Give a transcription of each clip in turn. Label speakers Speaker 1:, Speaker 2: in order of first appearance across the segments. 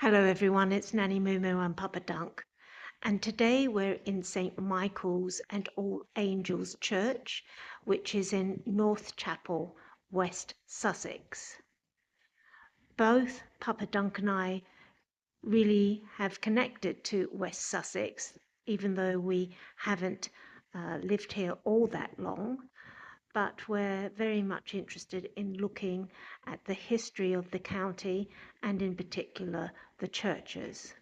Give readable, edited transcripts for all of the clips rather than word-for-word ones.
Speaker 1: Hello everyone, it's Nanny Mumu and Papa Dunk, and today we're in St Michael's and All Angels Church, which is in Northchapel, West Sussex. Both Papa Dunk and I really have connected to West Sussex, even though we haven't lived here all that long, but we're very much interested in looking at the history of the county and in particular the churches.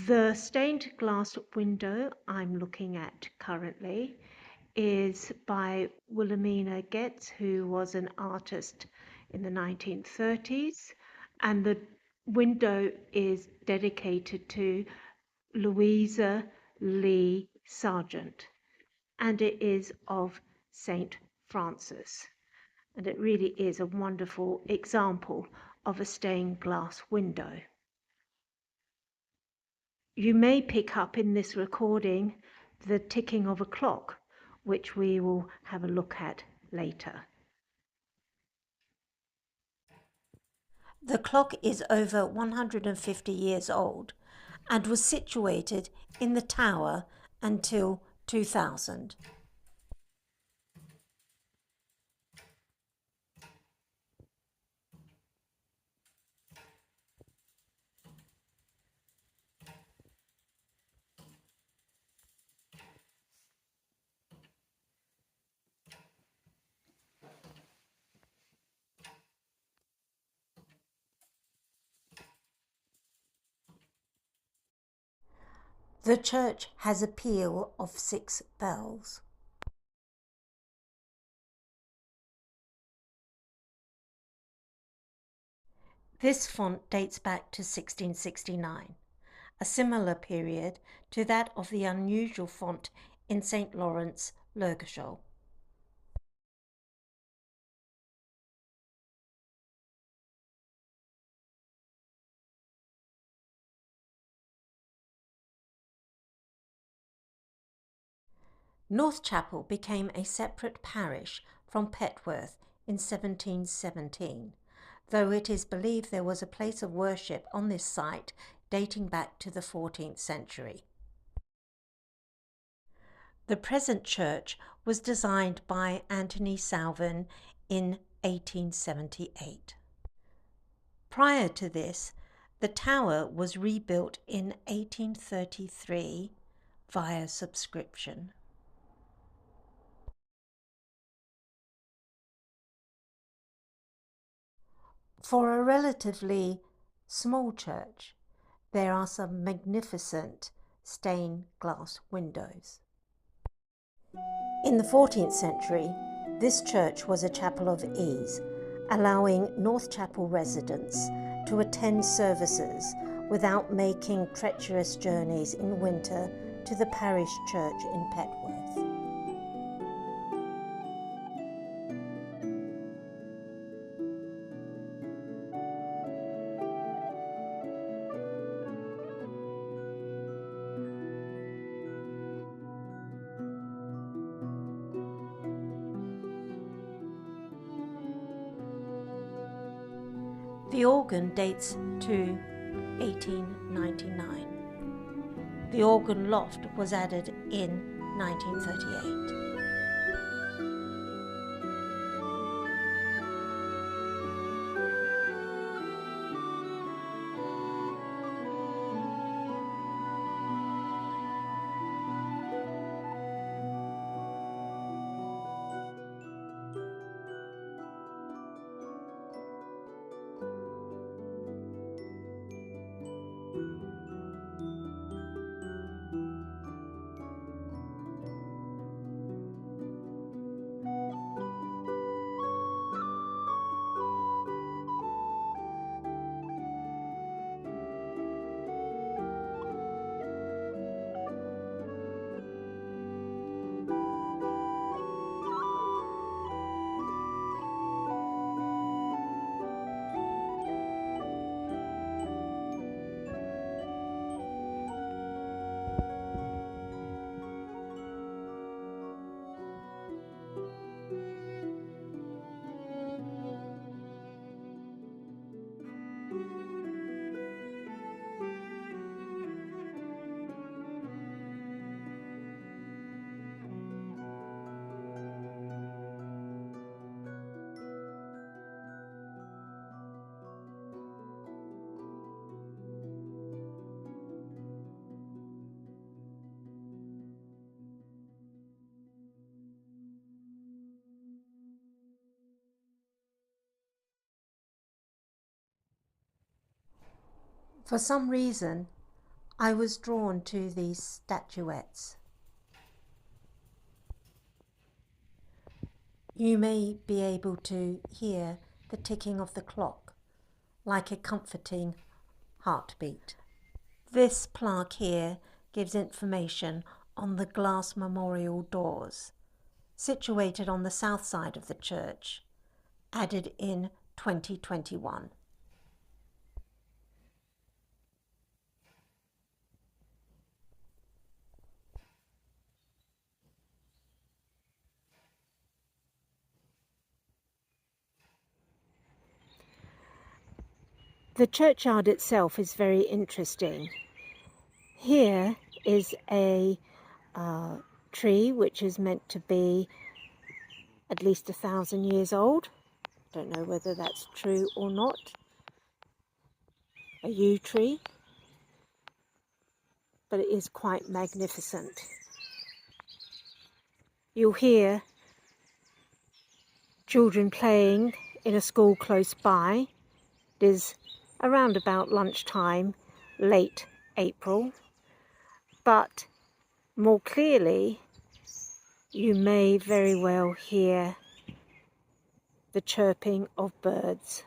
Speaker 1: The stained glass window I'm looking at currently is by Wilhelmina Getz, who was an artist in the 1930s, and the window is dedicated to Louisa Lee Sargent, and it is of St. Francis. And it really is a wonderful example of a stained glass window. You may pick up in this recording the ticking of a clock, which we will have a look at later.
Speaker 2: The clock is over 150 years old and was situated in the tower until 2000. The church has a peal of 6 bells. This font dates back to 1669, a similar period to that of the unusual font in St. Lawrence, Lurgashall. Northchapel became a separate parish from Petworth in 1717, though it is believed there was a place of worship on this site dating back to the 14th century. The present church was designed by Anthony Salvin in 1878. Prior to this, the tower was rebuilt in 1833 via subscription. For a relatively small church, there are some magnificent stained glass windows. In the 14th century, this church was a chapel of ease, allowing Northchapel residents to attend services without making treacherous journeys in winter to the parish church in Petworth. The organ dates to 1899. The organ loft was added in 1938. For some reason, I was drawn to these statuettes. You may be able to hear the ticking of the clock, like a comforting heartbeat. This plaque here gives information on the glass memorial doors, situated on the south side of the church, added in 2021.
Speaker 1: The churchyard itself is very interesting. Here is a tree which is meant to be at least 1,000 years old. Don't know whether that's true or not. A yew tree, but it is quite magnificent. You'll hear children playing in a school close by. It is around about lunchtime, late April, but more clearly you may very well hear the chirping of birds.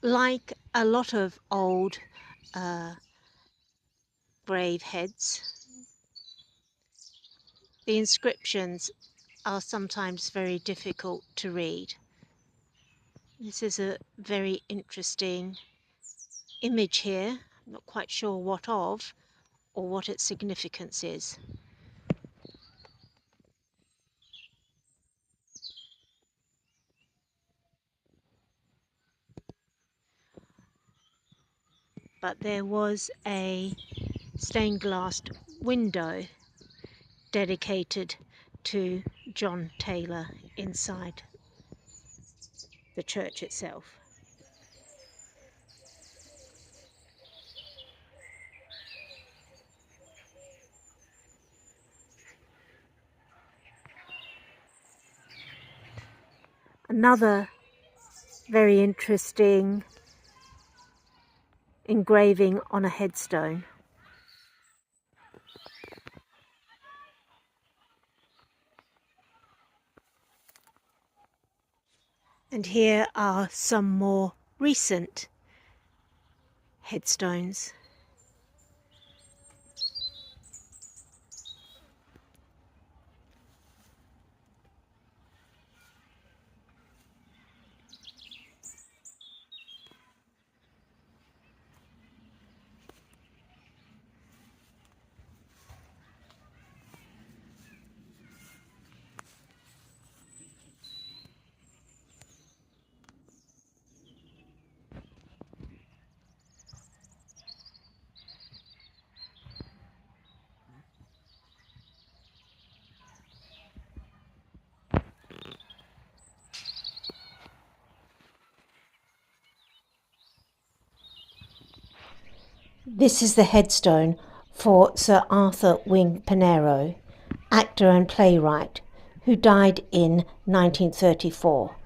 Speaker 1: Like a lot of old grave heads, the inscriptions are sometimes very difficult to read. This is a very interesting image here. I'm not quite sure what of or what its significance is. But there was a stained glass window dedicated to John Taylor inside the church itself. Another very interesting engraving on a headstone. And here are some more recent headstones.
Speaker 2: This is the headstone for Sir Arthur Wing Pinero, actor and playwright, who died in 1934,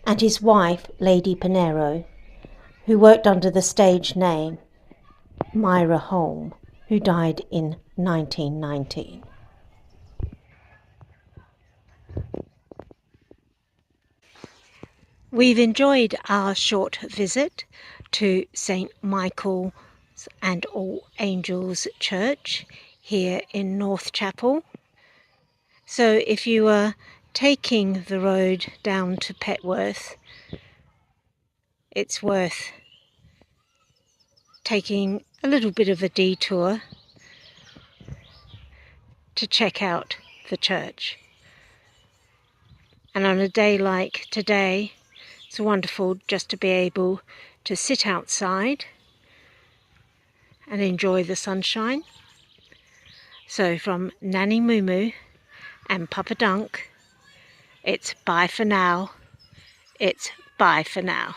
Speaker 2: and his wife, Lady Pinero, who worked under the stage name Myra Holm, who died in 1919.
Speaker 1: We've enjoyed our short visit to St. Michael's and All Angels Church here in Northchapel. So if you are taking the road down to Petworth, it's worth taking a little bit of a detour to check out the church. And on a day like today, it's wonderful just to be able to sit outside and enjoy the sunshine. So from Nanny Moo Moo and Papa Dunk, it's bye for now. It's bye for now.